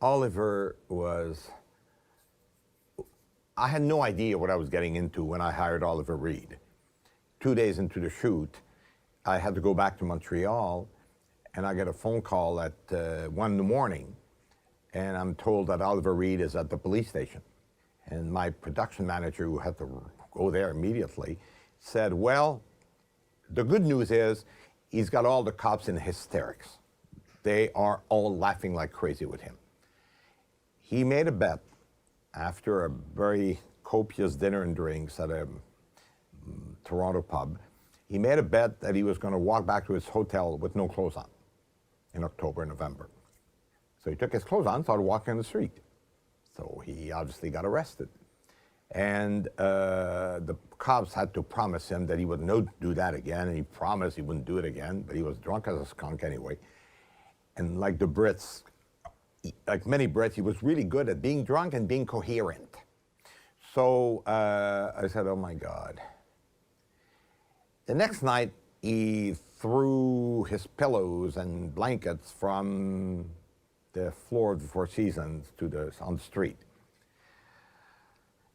Oliver was, I had no idea what I was getting into when I hired Oliver Reed. 2 days into the shoot, I had to go back to Montreal, and I get a phone call at 1 in the morning, and I'm told that Oliver Reed is at the police station. And my production manager, who had to go there immediately, said, well, the good news is he's got all the cops in hysterics. They are all laughing like crazy with him. He made a bet after a very copious dinner and drinks at a Toronto pub. He made a bet that he was going to walk back to his hotel with no clothes on in October and November. So he took his clothes on and started walking on the street. So he obviously got arrested. And the cops had to promise him that he would not do that again, and he promised he wouldn't do it again, but he was drunk as a skunk anyway. And like the Brits, like many Brits, he was really good at being drunk and being coherent. So I said, oh my God. The next night, he threw his pillows and blankets from the floor of the Four Seasons to on the street.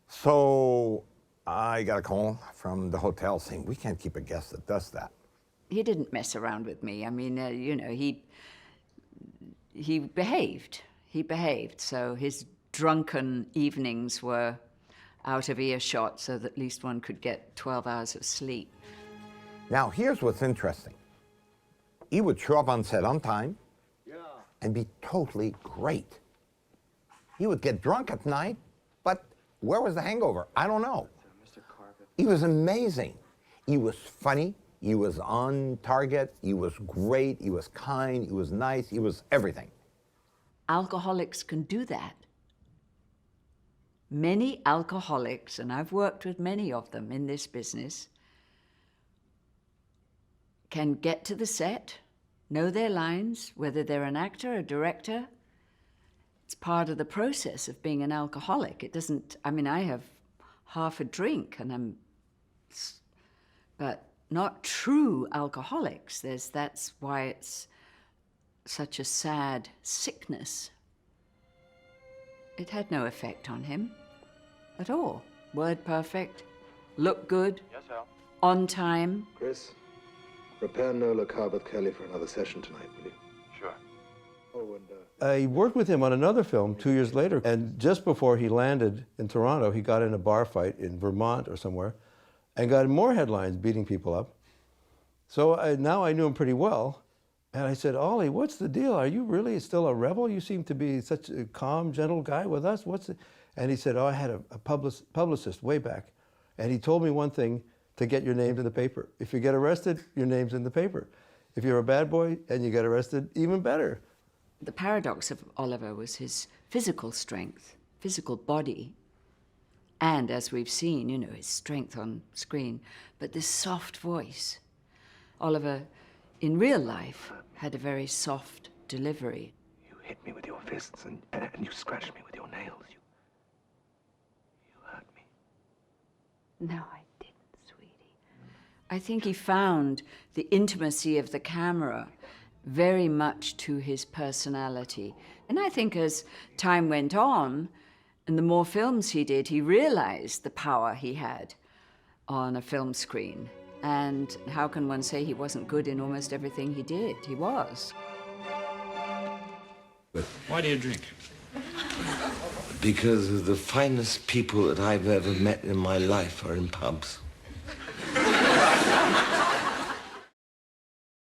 So I got a call from the hotel saying, we can't keep a guest that does that. He didn't mess around with me. I mean, you know, he behaved. He behaved. So his drunken evenings were out of earshot so that at least one could get 12 hours of sleep. Now, here's what's interesting. He would show up on set on time and be totally great. He would get drunk at night, but where was the hangover? I don't know. He was amazing. He was funny. He was on target. He was great. He was kind. He was nice. He was everything. Alcoholics can do that. Many alcoholics, and I've worked with many of them in this business, can get to the set, know their lines, whether they're an actor, a director. It's part of the process of being an alcoholic. It doesn't, I mean, I have half a drink and but not true alcoholics. That's why it's such a sad sickness. It had no effect on him at all. Word perfect, look good, Yes, Al. on time. Chris, prepare Nola with Kelly for another session tonight, will you? Sure. Oh, and I worked with him on another film 2 years later, and just before he landed in Toronto, he got in a bar fight in Vermont or somewhere, and got more headlines beating people up. So now I knew him pretty well, and I said, Ollie, what's the deal? Are you really still a rebel? You seem to be such a calm, gentle guy with us. What's it? And he said, oh, I had a publicist way back, and he told me one thing, to get your names in the paper. If you get arrested, your name's in the paper. If you're a bad boy and you get arrested, even better. The paradox of Oliver was his physical strength, physical body, and as we've seen, you know, his strength on screen, but this soft voice. Oliver, in real life, had a very soft delivery. you hit me with your fists and you scratched me with your nails. You hurt me. No, I didn't, sweetie. I think he found the intimacy of the camera very much to his personality. And I think as time went on, and the more films he did, he realized the power he had on a film screen. And how can one say he wasn't good in almost everything he did? He was. Why do you drink? Because the finest people that I've ever met in my life are in pubs.